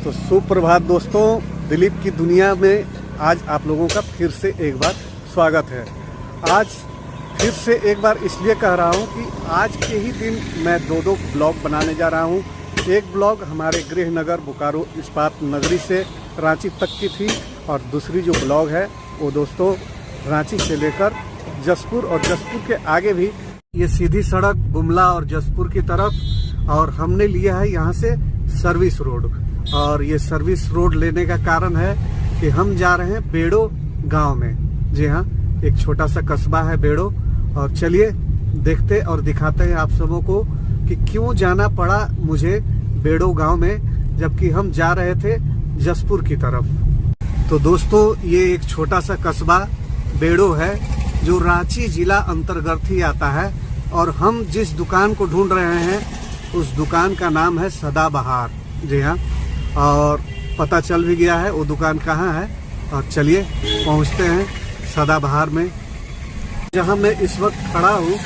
तो सुप्रभात दोस्तों, दिलीप की दुनिया में आज आप लोगों का फिर से एक बार स्वागत है। आज फिर से एक बार इसलिए कह रहा हूँ कि आज के ही दिन मैं दो ब्लॉग बनाने जा रहा हूँ। एक ब्लॉग हमारे गृहनगर बोकारो इस्पात नगरी से रांची तक की थी और दूसरी जो ब्लॉग है वो दोस्तों रांची से लेकर जसपुर और जसपुर के आगे भी ये सीधी सड़क गुमला और जसपुर की तरफ, और हमने लिया है यहाँ से सर्विस रोड। और ये सर्विस रोड लेने का कारण है कि हम जा रहे हैं बेड़ो गांव में। जी हाँ, एक छोटा सा कस्बा है बेड़ो। और चलिए देखते और दिखाते हैं आप सबों को कि क्यों जाना पड़ा मुझे बेड़ो गांव में, जबकि हम जा रहे थे जसपुर की तरफ। तो दोस्तों ये एक छोटा सा कस्बा बेड़ो है जो रांची जिला अंतर्गत ही आता है। और हम जिस दुकान को ढूंढ रहे हैं उस दुकान का नाम है सदाबहार। जी हाँ, और पता चल भी गया है वो दुकान कहाँ है। और चलिए पहुँचते हैं सदाबहार में। जहाँ मैं इस वक्त खड़ा हूँ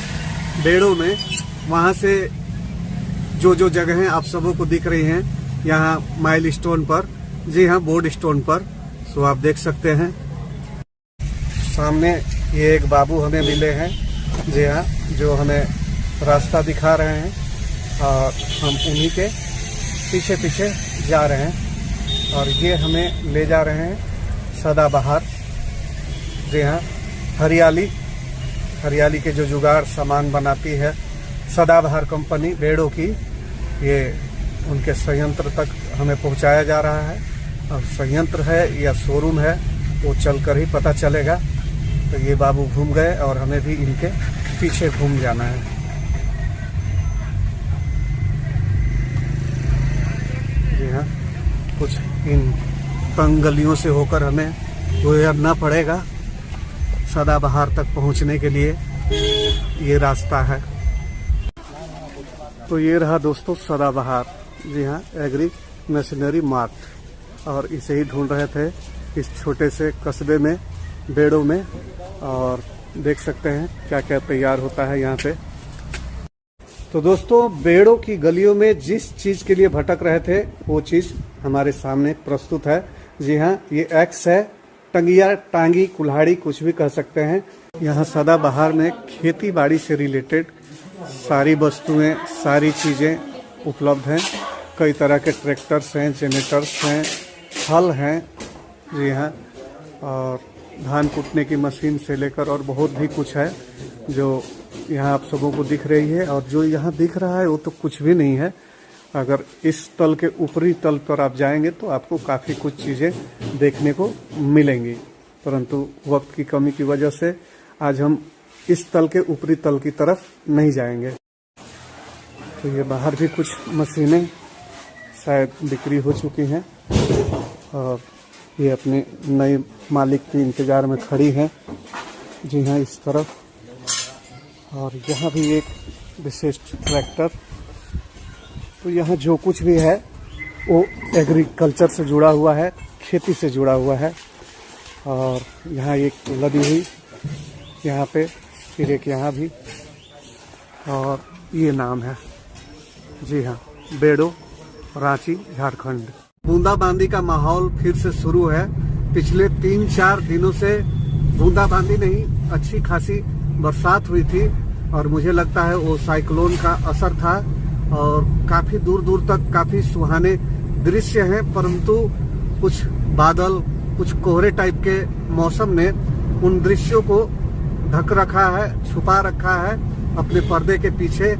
बेड़ो में, वहाँ से जो जगहें आप सबों को दिख रही हैं यहाँ माइल स्टोन पर, जी हाँ बोर्ड स्टोन पर, सो आप देख सकते हैं। सामने ये एक बाबू हमें मिले हैं, जी हाँ, जो हमें रास्ता दिखा रहे हैं और हम उन्हीं के पीछे पीछे जा रहे हैं। और ये हमें ले जा रहे हैं सदाबहार। जी हाँ, हरियाली के जो जुगाड़ सामान बनाती है सदाबहार कंपनी बेड़ो की, ये उनके संयंत्र तक हमें पहुंचाया जा रहा है। और संयंत्र है या शोरूम है वो चलकर ही पता चलेगा। तो ये बाबू घूम गए और हमें भी इनके पीछे घूम जाना है। जी हाँ, कुछ इन तंग गलियों से होकर हमें गुजरना पड़ेगा सदाबहार तक पहुंचने के लिए। ये रास्ता है। तो ये रहा दोस्तों सदाबहार। जी हाँ, एग्री मशीनरी मार्ट। और इसे ही ढूंढ रहे थे इस छोटे से कस्बे में बेड़ो में। और देख सकते हैं क्या क्या तैयार होता है यहाँ पे। तो दोस्तों बेड़ो की गलियों में जिस चीज के लिए भटक रहे थे वो चीज हमारे सामने प्रस्तुत है। जी हाँ, ये एक्स है, टंगिया, टांगी, कुल्हाड़ी, कुछ भी कह सकते हैं। यहाँ सदाबहार में खेती बाड़ी से रिलेटेड सारी वस्तुएं, सारी चीजें उपलब्ध हैं। कई तरह के ट्रैक्टर्स हैं, जनरेटर्स हैं, हल हैं। जी हाँ, और धान कूटने की मशीन से लेकर और बहुत भी कुछ है जो यहाँ आप सबों को दिख रही है। और जो यहाँ दिख रहा है वो तो कुछ भी नहीं है। अगर इस तल के ऊपरी तल पर आप जाएंगे तो आपको काफ़ी कुछ चीज़ें देखने को मिलेंगी, परंतु वक्त की कमी की वजह से आज हम इस तल के ऊपरी तल की तरफ नहीं जाएंगे। तो ये बाहर भी कुछ मशीनें शायद बिक्री हो चुकी हैं और ये अपने नए मालिक के इंतज़ार में खड़ी हैं। जी हाँ, इस तरफ। और यहाँ भी एक विशिष्ट ट्रैक्टर। तो यहाँ जो कुछ भी है वो एग्रीकल्चर से जुड़ा हुआ है, खेती से जुड़ा हुआ है। और यहाँ एक लदी हुई यहाँ पे, फिर एक यहाँ भी, और ये नाम है। जी हाँ, बेड़ो, रांची, झारखंड। बूंदाबांदी का माहौल फिर से शुरू है। पिछले 3-4 दिनों से बूंदाबांदी नहीं, अच्छी खासी बरसात हुई थी और मुझे लगता है वो साइक्लोन का असर था। और काफी दूर दूर तक काफी सुहाने दृश्य हैं, परंतु कुछ बादल, कुछ कोहरे टाइप के मौसम ने उन दृश्यों को ढक रखा है, छुपा रखा है अपने पर्दे के पीछे।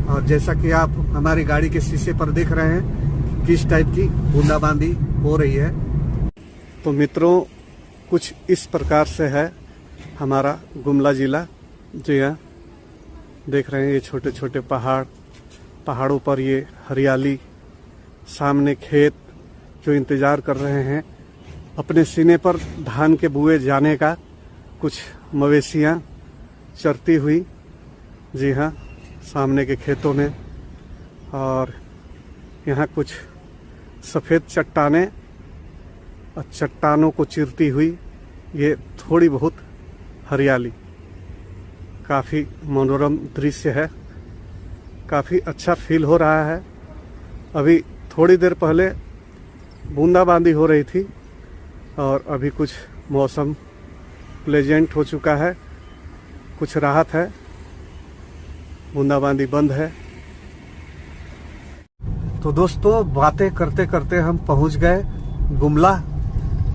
और जैसा कि आप हमारी गाड़ी के शीशे पर देख रहे हैं किस टाइप की बूंदाबांदी हो रही है। तो मित्रों कुछ इस प्रकार से है हमारा गुमला जिला। जी हाँ, देख रहे हैं ये छोटे छोटे पहाड़ों पर ये हरियाली, सामने खेत जो इंतज़ार कर रहे हैं अपने सीने पर धान के बुए जाने का। कुछ मवेशियाँ चरती हुई, जी हाँ, सामने के खेतों में। और यहाँ कुछ सफ़ेद चट्टानें और चट्टानों को चीरती हुई ये थोड़ी बहुत हरियाली। काफ़ी मनोरम दृश्य है, काफ़ी अच्छा फील हो रहा है। अभी थोड़ी देर पहले बूंदाबांदी हो रही थी और अभी कुछ मौसम प्लेजेंट हो चुका है, कुछ राहत है, बूंदाबांदी बंद है। तो दोस्तों बातें करते करते हम पहुंच गए गुमला,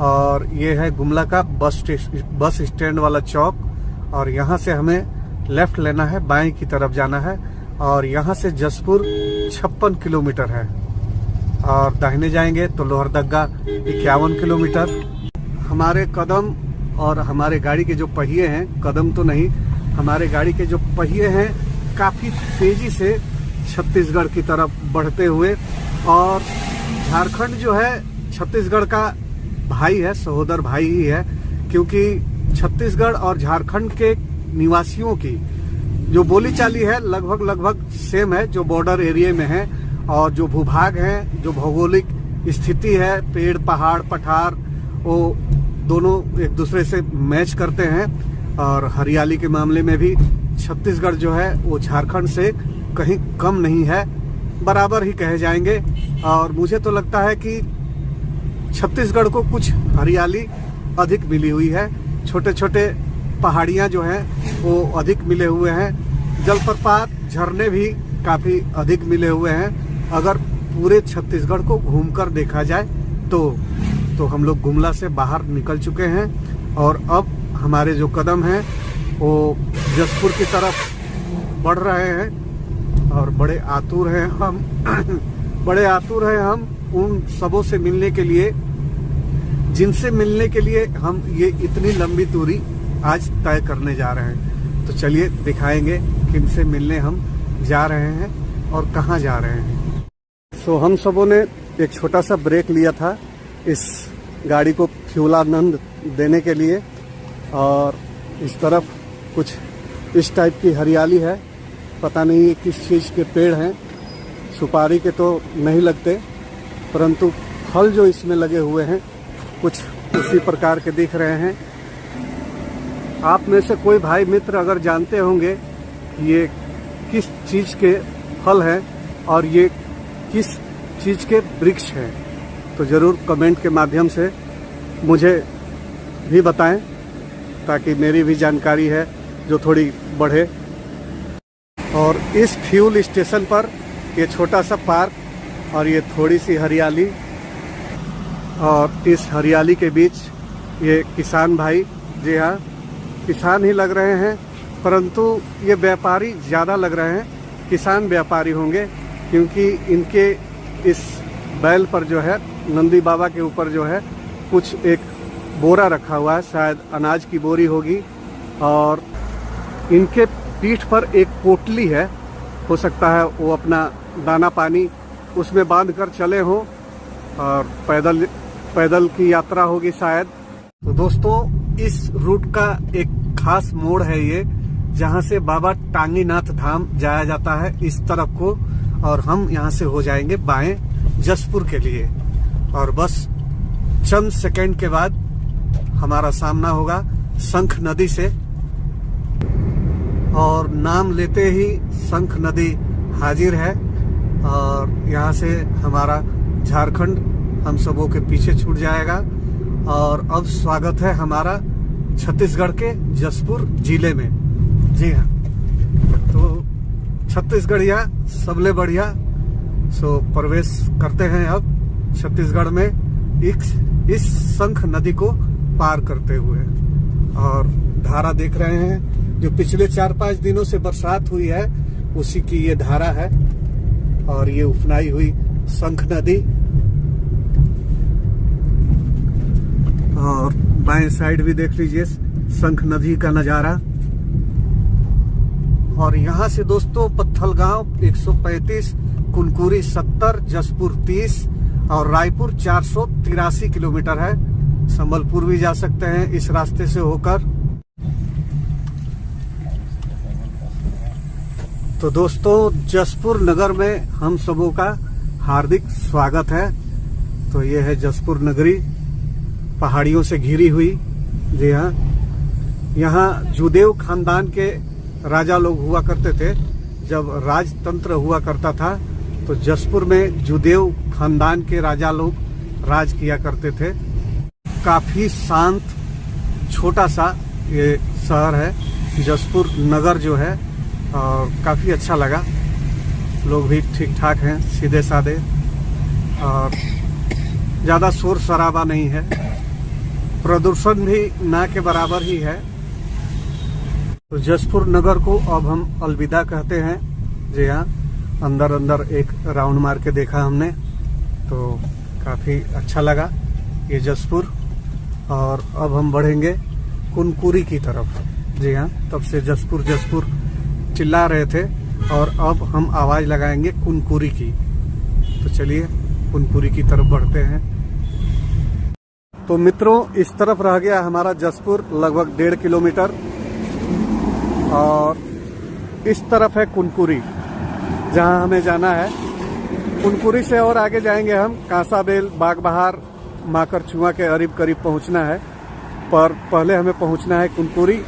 और ये है गुमला का बस स्टैंड वाला चौक। और यहाँ से हमें लेफ्ट लेना है, बाएं की तरफ जाना है, और यहाँ से जसपुर 56 किलोमीटर है, और दाहिने जाएंगे तो लोहरदगा 51 किलोमीटर। हमारे कदम और हमारे गाड़ी के जो पहिए हैं, कदम तो नहीं, हमारे गाड़ी के जो पहिए हैं काफ़ी तेज़ी से छत्तीसगढ़ की तरफ बढ़ते हुए, और झारखंड जो है छत्तीसगढ़ का भाई है, सहोदर भाई ही है, क्योंकि छत्तीसगढ़ और झारखंड के निवासियों की जो बोली चाली है लगभग सेम है, जो बॉर्डर एरिया में है, और जो भूभाग है, जो भौगोलिक स्थिति है, पेड़ पहाड़ पठार, वो दोनों एक दूसरे से मैच करते हैं। और हरियाली के मामले में भी छत्तीसगढ़ जो है वो झारखंड से कहीं कम नहीं है, बराबर ही कहे जाएंगे। और मुझे तो लगता है कि छत्तीसगढ़ को कुछ हरियाली अधिक मिली हुई है, छोटे छोटे पहाड़ियाँ जो हैं वो अधिक मिले हुए हैं, जलप्रपात झरने भी काफ़ी अधिक मिले हुए हैं। अगर पूरे छत्तीसगढ़ को घूमकर देखा जाए तो हम लोग गुमला से बाहर निकल चुके हैं, और अब हमारे जो कदम हैं वो जसपुर की तरफ बढ़ रहे हैं, और बड़े आतुर हैं हम बड़े आतुर हैं हम उन सबों से मिलने के लिए जिनसे मिलने के लिए हम ये इतनी लंबी दूरी आज तय करने जा रहे हैं। तो चलिए दिखाएंगे किनसे मिलने हम जा रहे हैं और कहाँ जा रहे हैं। सो हम सबों ने एक छोटा सा ब्रेक लिया था इस गाड़ी को फ्यूलानंद देने के लिए, और इस तरफ कुछ इस टाइप की हरियाली है, पता नहीं किस चीज़ के पेड़ हैं, सुपारी के तो नहीं लगते, परंतु फल जो इसमें लगे हुए हैं कुछ उसी प्रकार के दिख रहे हैं। आप में से कोई भाई मित्र अगर जानते होंगे ये किस चीज़ के फल हैं और ये किस चीज़ के वृक्ष हैं, तो ज़रूर कमेंट के माध्यम से मुझे भी बताएं, ताकि मेरी भी जानकारी है जो थोड़ी बढ़े। और इस फ्यूल स्टेशन पर ये छोटा सा पार्क और ये थोड़ी सी हरियाली, और इस हरियाली के बीच ये किसान भाई, जी हाँ किसान ही लग रहे हैं, परंतु ये व्यापारी ज़्यादा लग रहे हैं, किसान व्यापारी होंगे, क्योंकि इनके इस बैल पर जो है नंदी बाबा के ऊपर जो है कुछ एक बोरा रखा हुआ है, शायद अनाज की बोरी होगी, और इनके पीठ पर एक पोटली है, हो सकता है वो अपना दाना पानी उसमें बांध कर चले हों, और पैदल की यात्रा होगी शायद। तो दोस्तों इस रूट का एक खास मोड़ है ये, जहाँ से बाबा टांगीनाथ धाम जाया जाता है इस तरफ को, और हम यहाँ से हो जाएंगे बाएं जसपुर के लिए, और बस चंद सेकंड के बाद हमारा सामना होगा शंख नदी से, और नाम लेते ही शंख नदी हाजिर है, और यहाँ से हमारा झारखंड हम सबों के पीछे छूट जाएगा। और अब स्वागत है हमारा छत्तीसगढ़ के जसपुर जिले में। जी हाँ, तो छत्तीसगढ़िया सबले बढ़िया। सो प्रवेश करते हैं अब छत्तीसगढ़ में इस शंख नदी को पार करते हुए, और धारा देख रहे हैं जो पिछले 4-5 दिनों से बरसात हुई है उसी की ये धारा है, और ये उफनाई हुई शंख नदी। और बाएं साइड भी देख लीजिए शंख नदी का नजारा। और यहाँ से दोस्तों पत्थलगांव 135, कुनकुरी 70, जसपुर 30 और रायपुर 483 किलोमीटर है। संबलपुर भी जा सकते हैं इस रास्ते से होकर। तो दोस्तों जसपुर नगर में हम सबों का हार्दिक स्वागत है। तो ये है जसपुर नगरी, पहाड़ियों से घिरी हुई। जी हाँ, यहाँ जुदेव खानदान के राजा लोग हुआ करते थे। जब राजतंत्र हुआ करता था तो जसपुर में जुदेव खानदान के राजा लोग राज किया करते थे। काफ़ी शांत छोटा सा ये शहर है जसपुर नगर जो है, और काफ़ी अच्छा लगा। लोग भी ठीक ठाक हैं, सीधे साधे, और ज़्यादा शोर शराबा नहीं है। प्रदूषण भी ना के बराबर ही है। तो जसपुर नगर को अब हम अलविदा कहते हैं। जी हाँ, अंदर एक राउंड मार के देखा हमने, तो काफ़ी अच्छा लगा ये जसपुर। और अब हम बढ़ेंगे कुनकुरी की तरफ। जी हाँ, तब से जसपुर जसपुर चिल्ला रहे थे, और अब हम आवाज़ लगाएंगे कुनकुरी की। तो चलिए कुनकुरी की तरफ बढ़ते हैं। तो मित्रों, इस तरफ रह गया हमारा जसपुर लगभग 1.5 किलोमीटर, और इस तरफ है कुनकुरी जहां हमें जाना है। कुनकुरी से और आगे जाएंगे हम कांसाबेल, बागबहार, माकरचुआ के करीब पहुंचना है। पर पहले हमें पहुंचना है कुनकुरी,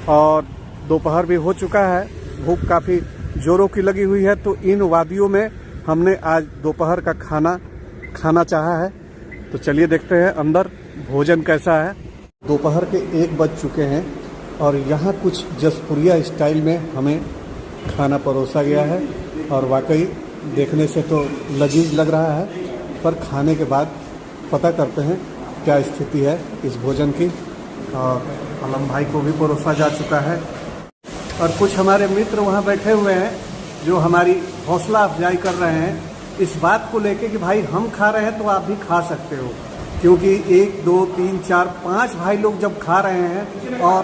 और दोपहर भी हो चुका है, भूख काफ़ी जोरों की लगी हुई है। तो इन वादियों में हमने आज दोपहर का खाना चाहा है। तो चलिए देखते हैं अंदर भोजन कैसा है। दोपहर के 1 बज चुके हैं, और यहाँ कुछ जसपुरिया स्टाइल में हमें खाना परोसा गया है, और वाकई देखने से तो लजीज लग रहा है। पर खाने के बाद पता करते हैं क्या स्थिति है इस भोजन की। और आलम भाई को भी परोसा जा चुका है, और कुछ हमारे मित्र वहाँ बैठे हुए हैं जो हमारी हौसला अफजाई कर रहे हैं इस बात को लेके कि भाई हम खा रहे हैं तो आप भी खा सकते हो। क्योंकि 1, 2, 3, 4, 5 भाई लोग जब खा रहे हैं, और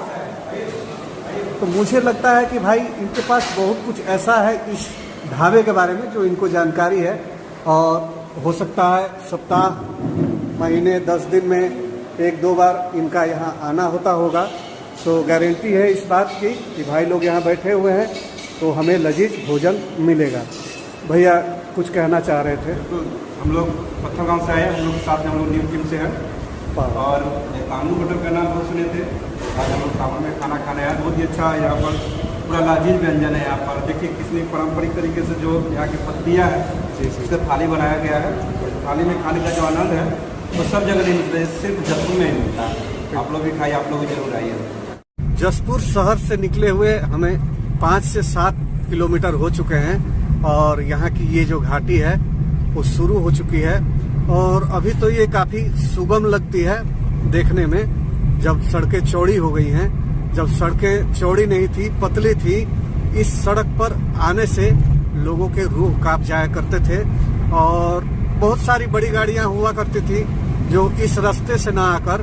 तो मुझे लगता है कि भाई इनके पास बहुत कुछ ऐसा है इस ढाबे के बारे में जो इनको जानकारी है, और हो सकता है सप्ताह, महीने, 10 दिन में 1-2 बार इनका यहाँ आना होता होगा। तो गारंटी है इस बात की कि भाई लोग यहाँ बैठे हुए हैं तो हमें लजीज भोजन मिलेगा। भैया कुछ कहना चाह रहे थे? तो हम लोग पत्थर गांव से आए, हम लोग के साथ में हम लोग न्यू टीम से हैं, और कानू बटर का नाम बहुत सुने थे। आज हम लोग कानू में खाना खाने आए, बहुत ही अच्छा है यहाँ पर, पूरा लजीज व्यंजन है यहाँ पर। देखिए कितनी पारंपरिक तरीके से जो यहाँ की पत्तियाँ हैं इससे थाली बनाया गया है। थाली में खाने का जो आनंद है वो सब जगह नहीं मिलता है, सिर्फ जसपुर में ही मिलता है। आप लोग भी खाइए, आप लोग भी जरूर आइए। जसपुर शहर से निकले हुए हमें 5 से 7 किलोमीटर हो चुके हैं, और यहाँ की ये जो घाटी है वो शुरू हो चुकी है। और अभी तो ये काफ़ी सुगम लगती है देखने में, जब सड़कें चौड़ी हो गई हैं। जब सड़कें चौड़ी नहीं थी, पतली थी, इस सड़क पर आने से लोगों के रूह कांप जाया करते थे, और बहुत सारी बड़ी गाड़ियां हुआ करती थी जो इस रास्ते से ना आकर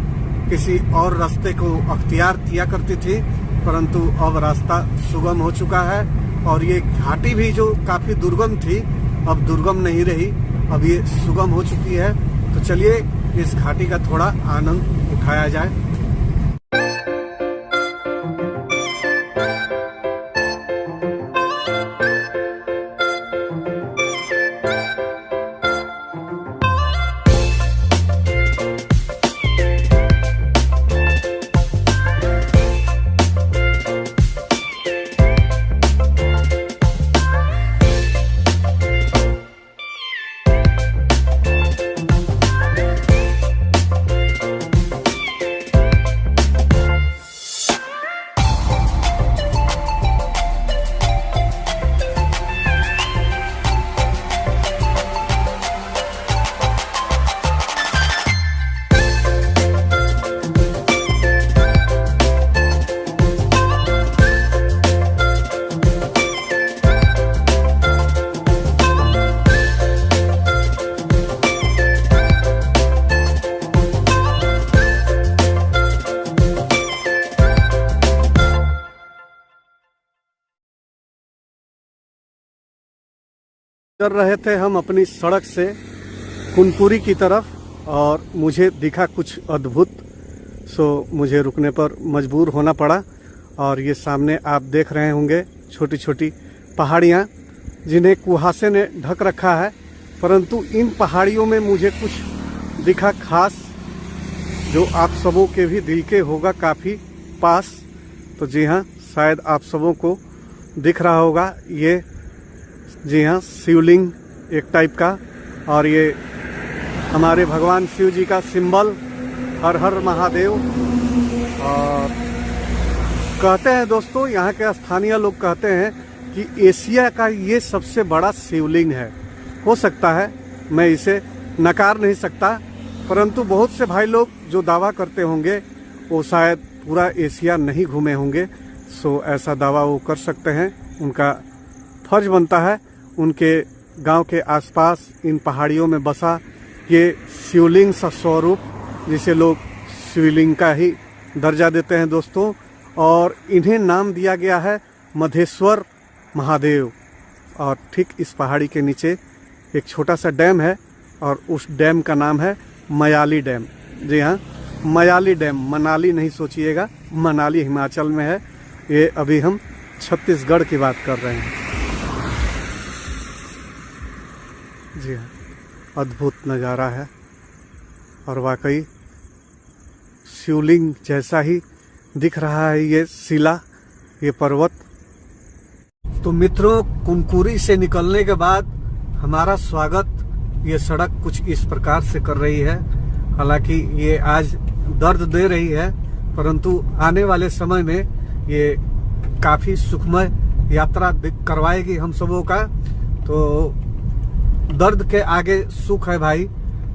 किसी और रास्ते को अख्तियार किया करती थी। परंतु अब रास्ता सुगम हो चुका है, और ये घाटी भी जो काफ़ी दुर्गम थी अब दुर्गम नहीं रही, अब ये सुगम हो चुकी है। तो चलिए इस घाटी का थोड़ा आनंद उठाया जाए। कर रहे थे हम अपनी सड़क से कुनकुरी की तरफ, और मुझे दिखा कुछ अद्भुत, सो मुझे रुकने पर मजबूर होना पड़ा। और ये सामने आप देख रहे होंगे छोटी छोटी पहाड़ियाँ जिन्हें कुहासे ने ढक रखा है, परंतु इन पहाड़ियों में मुझे कुछ दिखा खास जो आप सबों के भी दिल के होगा काफ़ी पास। तो जी हाँ, शायद आप सबों को दिख रहा होगा, ये जी हाँ शिवलिंग एक टाइप का, और ये हमारे भगवान शिव जी का सिंबल, हर हर महादेव। और कहते हैं दोस्तों, यहाँ के स्थानीय लोग कहते हैं कि एशिया का ये सबसे बड़ा शिवलिंग है। हो सकता है, मैं इसे नकार नहीं सकता, परंतु बहुत से भाई लोग जो दावा करते होंगे वो शायद पूरा एशिया नहीं घूमे होंगे। सो ऐसा दावा वो कर सकते हैं, उनका फर्ज बनता है। उनके गांव के आसपास इन पहाड़ियों में बसा ये शिवलिंग सा स्वरूप, जिसे लोग शिवलिंग का ही दर्जा देते हैं दोस्तों। और इन्हें नाम दिया गया है मधेश्वर महादेव। और ठीक इस पहाड़ी के नीचे एक छोटा सा डैम है और उस डैम का नाम है मयाली डैम। जी हाँ, मयाली डैम, मनाली नहीं सोचिएगा, मनाली हिमाचल में है। ये अभी हम छत्तीसगढ़ की बात कर रहे हैं। जी हाँ, अद्भुत नज़ारा है और वाकई शिवलिंग जैसा ही दिख रहा है ये शिला, ये पर्वत। तो मित्रों, कुनकुरी से निकलने के बाद हमारा स्वागत ये सड़क कुछ इस प्रकार से कर रही है। हालांकि ये आज दर्द दे रही है, परंतु आने वाले समय में ये काफ़ी सुखमय यात्रा करवाएगी हम सबों का। तो दर्द के आगे सुख है भाई,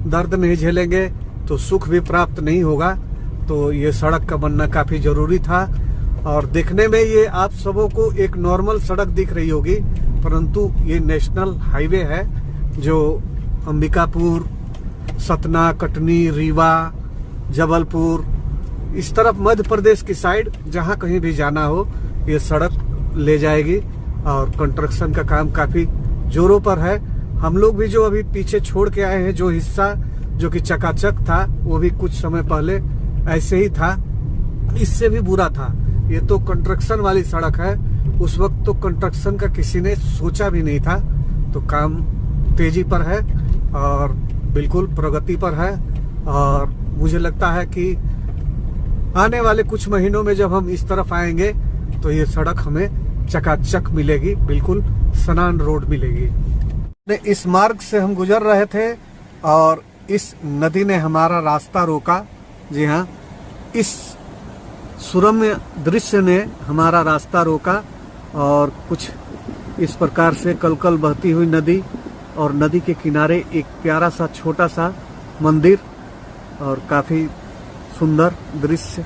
दर्द नहीं झेलेंगे तो सुख भी प्राप्त नहीं होगा। तो ये सड़क का बनना काफ़ी ज़रूरी था। और देखने में ये आप सबों को एक नॉर्मल सड़क दिख रही होगी, परंतु ये नेशनल हाईवे है जो अंबिकापुर, सतना, कटनी, रीवा, जबलपुर, इस तरफ मध्य प्रदेश की साइड जहाँ कहीं भी जाना हो ये सड़क ले जाएगी। और कंस्ट्रक्शन का काम काफ़ी जोरों पर है। हम लोग भी जो अभी पीछे छोड़ के आए हैं, जो हिस्सा जो कि चकाचक था, वो भी कुछ समय पहले ऐसे ही था, इससे भी बुरा था। ये तो कंस्ट्रक्शन वाली सड़क है, उस वक्त तो कंस्ट्रक्शन का किसी ने सोचा भी नहीं था। तो काम तेजी पर है और बिल्कुल प्रगति पर है। और मुझे लगता है कि आने वाले कुछ महीनों में जब हम इस तरफ आएंगे तो ये सड़क हमें चकाचक मिलेगी, बिल्कुल सनान रोड मिलेगी। इस मार्ग से हम गुजर रहे थे और इस नदी ने हमारा रास्ता रोका। जी हाँ, इस सुरम्य दृश्य ने हमारा रास्ता रोका। और कुछ इस प्रकार से कलकल बहती हुई नदी और नदी के किनारे एक प्यारा सा छोटा सा मंदिर और काफ़ी सुंदर दृश्य।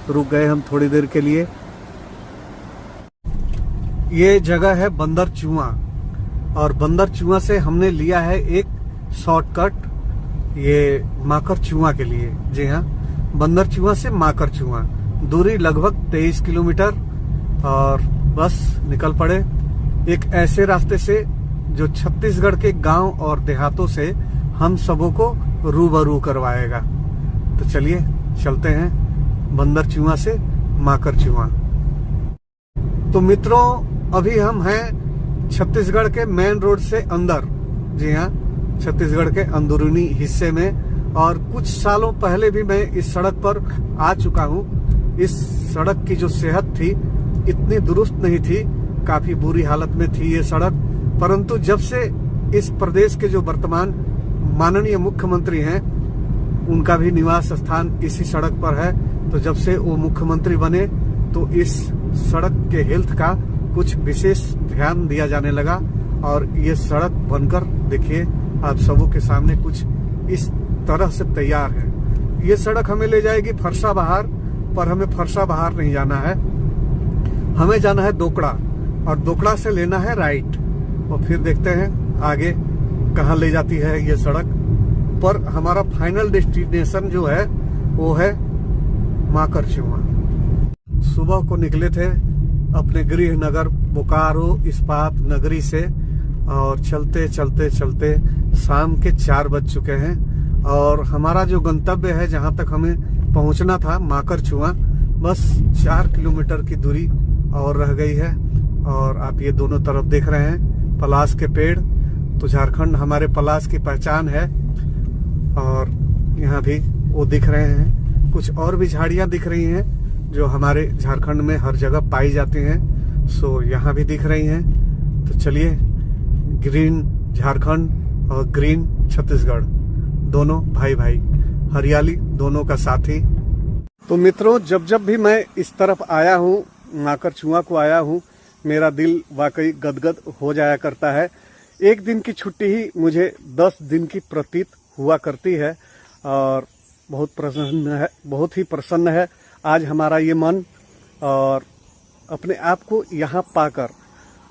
रुक गए हम थोड़ी देर के लिए। ये जगह है बंदर चुआ और बंदर चुआ से हमने लिया है एक शॉर्टकट ये माकर चुआ के लिए। जी हाँ, बंदर चुआ से माकर चुआ, दूरी लगभग 23 किलोमीटर। और बस निकल पड़े एक ऐसे रास्ते से जो छत्तीसगढ़ के गांव और देहातों से हम सबों को रूबरू करवाएगा। तो चलिए चलते हैं बंदर चुआ से माकर चुआ। तो मित्रों, अभी हम हैं छत्तीसगढ़ के मेन रोड से अंदर। जी हाँ, छत्तीसगढ़ के अंदरूनी हिस्से में। और कुछ सालों पहले भी मैं इस सड़क पर आ चुका हूँ। इस सड़क की जो सेहत थी इतनी दुरुस्त नहीं थी, काफी बुरी हालत में थी ये सड़क। परंतु जब से इस प्रदेश के जो वर्तमान माननीय मुख्यमंत्री हैं, उनका भी निवास स्थान इसी सड़क पर है, तो जब से वो मुख्यमंत्री बने तो इस सड़क के हेल्थ का कुछ विशेष ध्यान दिया जाने लगा। और ये सड़क बनकर देखिए आप सबों के सामने कुछ इस तरह से तैयार है। ये सड़क हमें ले जाएगी फरसा बहार, पर हमें फरसा बहार नहीं जाना है, हमें जाना है दोकड़ा। और दोकड़ा से लेना है राइट। और फिर देखते हैं आगे कहाँ ले जाती है ये सड़क। पर हमारा फाइनल डेस्टिनेशन जो है वो है माकर चुआ। सुबह को निकले थे अपने गृह नगर बोकारो इस्पात नगरी से और चलते चलते चलते शाम के 4 बज चुके हैं। और हमारा जो गंतव्य है, जहाँ तक हमें पहुँचना था माकर चुआ, बस 4 किलोमीटर की दूरी और रह गई है। और आप ये दोनों तरफ देख रहे हैं पलाश के पेड़, तो झारखंड हमारे पलाश की पहचान है। और यहाँ भी वो दिख रहे हैं, कुछ और भी झाड़ियाँ दिख रही हैं जो हमारे झारखंड में हर जगह पाई जाती हैं। सो यहाँ भी दिख रही हैं। तो चलिए, ग्रीन झारखंड और ग्रीन छत्तीसगढ़ दोनों भाई भाई, हरियाली दोनों का साथी। तो मित्रों, जब जब भी मैं इस तरफ आया हूँ, माकरचुआ को आया हूँ, मेरा दिल वाकई गदगद हो जाया करता है। एक दिन की छुट्टी ही मुझे 10 दिन की प्रतीत हुआ करती है और बहुत ही प्रसन्न है आज हमारा ये मन, और अपने आप को यहाँ पाकर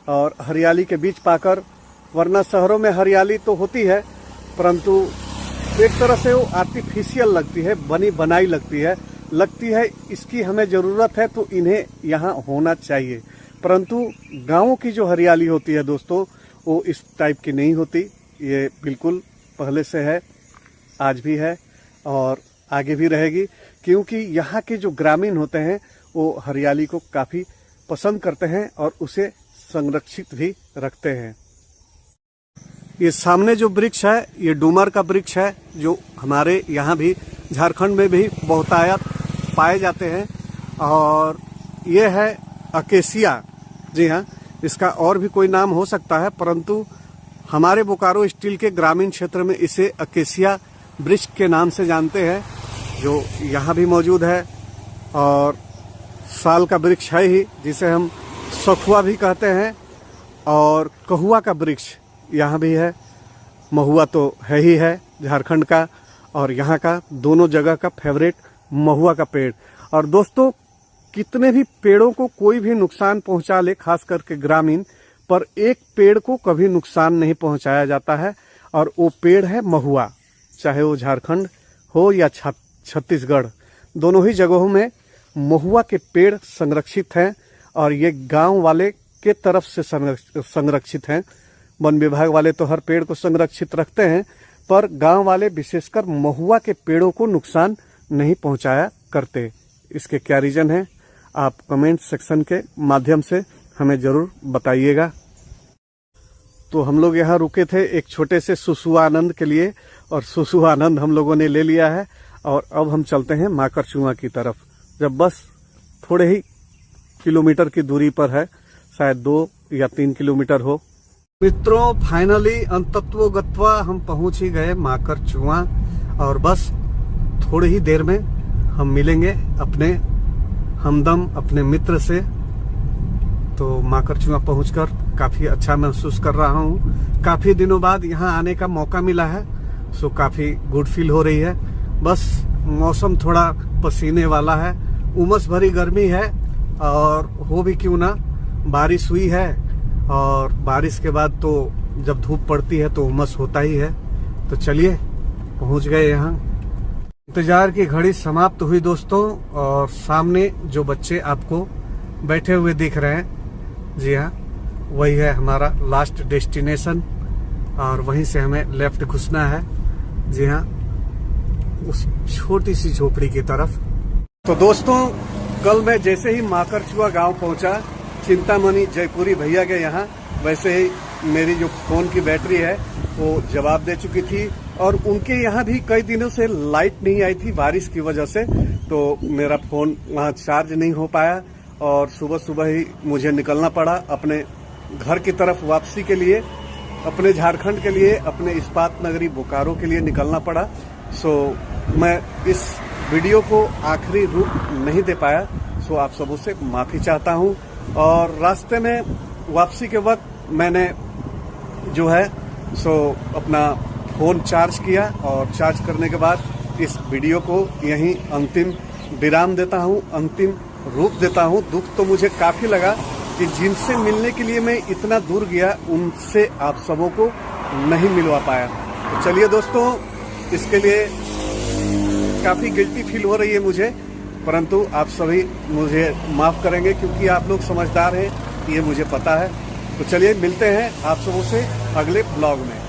और हरियाली के बीच पाकर। वरना शहरों में हरियाली तो होती है, परंतु एक तरह से वो आर्टिफिशियल लगती है, बनी बनाई लगती है इसकी हमें ज़रूरत है तो इन्हें यहाँ होना चाहिए। परंतु गाँवों की जो हरियाली होती है दोस्तों, वो इस टाइप की नहीं होती। ये बिल्कुल पहले से है, आज भी है और आगे भी रहेगी, क्योंकि यहाँ के जो ग्रामीण होते हैं वो हरियाली को काफ़ी पसंद करते हैं और उसे संरक्षित भी रखते हैं। ये सामने जो वृक्ष है, ये डूमर का वृक्ष है, जो हमारे यहाँ भी झारखंड में भी बहुतायत पाए जाते हैं। और ये है अकेसिया। जी हाँ, इसका और भी कोई नाम हो सकता है, परंतु हमारे बोकारो स्टील के ग्रामीण क्षेत्र में इसे अकेसिया वृक्ष के नाम से जानते हैं, जो यहाँ भी मौजूद है। और साल का वृक्ष है ही, जिसे हम सखुआ भी कहते हैं। और कहुआ का वृक्ष यहाँ भी है। महुआ तो है ही है झारखंड का, और यहाँ का दोनों जगह का फेवरेट महुआ का पेड़। और दोस्तों, कितने भी पेड़ों को कोई भी नुकसान पहुँचा ले, खास करके ग्रामीण, पर एक पेड़ को कभी नुकसान नहीं पहुँचाया जाता है, और वो पेड़ है महुआ। चाहे वो झारखंड हो या छत्तीसगढ़, दोनों ही जगहों में महुआ के पेड़ संरक्षित हैं। और ये गांव वाले के तरफ से संरक्षित हैं। वन विभाग वाले तो हर पेड़ को संरक्षित रखते हैं, पर गांव वाले विशेषकर महुआ के पेड़ों को नुकसान नहीं पहुंचाया करते। इसके क्या रीजन है, आप कमेंट सेक्शन के माध्यम से हमें जरूर बताइएगा। तो हम लोग यहाँ रुके थे एक छोटे से सुसुआनंद के लिए, और सुसुआनंद हम लोगों ने ले लिया है। और अब हम चलते हैं माकरचुआ की तरफ, जब बस थोड़े ही किलोमीटर की दूरी पर है, शायद 2 या 3 किलोमीटर हो। मित्रों, फाइनली अंतत्वगत्वा हम पहुंच ही गए माकरचुआ, और बस थोड़ी ही देर में हम मिलेंगे अपने हमदम, अपने मित्र से। तो माकरचुआ पहुंचकर काफी अच्छा महसूस कर रहा हूं। काफी दिनों बाद यहाँ आने का मौका मिला है, सो काफी गुड फील हो रही है। बस मौसम थोड़ा पसीने वाला है, उमस भरी गर्मी है, और हो भी क्यों ना, बारिश हुई है। और बारिश के बाद तो जब धूप पड़ती है तो उमस होता ही है। तो चलिए, पहुंच गए यहाँ। इंतजार की घड़ी समाप्त हुई दोस्तों, और सामने जो बच्चे आपको बैठे हुए दिख रहे हैं, जी हाँ, वही है हमारा लास्ट डेस्टिनेशन। और वहीं से हमें लेफ्ट घुसना है, जी हाँ, उस छोटी सी झोपड़ी की तरफ। तो दोस्तों, कल मैं जैसे ही माकरचुआ गांव पहुंचा, चिंतामणि जयपुरी भैया के यहाँ, वैसे ही मेरी जो फोन की बैटरी है वो जवाब दे चुकी थी। और उनके यहाँ भी कई दिनों से लाइट नहीं आई थी बारिश की वजह से, तो मेरा फोन वहाँ चार्ज नहीं हो पाया, और सुबह सुबह ही मुझे निकलना पड़ा अपने घर की तरफ वापसी के लिए, अपने झारखंड के लिए, अपने इस्पात नगरी बोकारो के लिए निकलना पड़ा। सो मैं इस वीडियो को आखिरी रूप नहीं दे पाया, सो आप सबों से माफी चाहता हूं। और रास्ते में वापसी के वक्त मैंने जो है सो अपना फोन चार्ज किया, और चार्ज करने के बाद इस वीडियो को यहीं अंतिम विराम देता हूं, अंतिम रूप देता हूं। दुख तो मुझे काफी लगा कि जिनसे मिलने के लिए मैं इतना दूर गया, उनसे आप सबों को नहीं मिलवा पाया। तो चलिए दोस्तों, इसके लिए काफी गिल्टी फील हो रही है मुझे, परंतु आप सभी मुझे माफ करेंगे क्योंकि आप लोग समझदार हैं, ये मुझे पता है। तो चलिए, मिलते हैं आप सबों से अगले ब्लॉग में।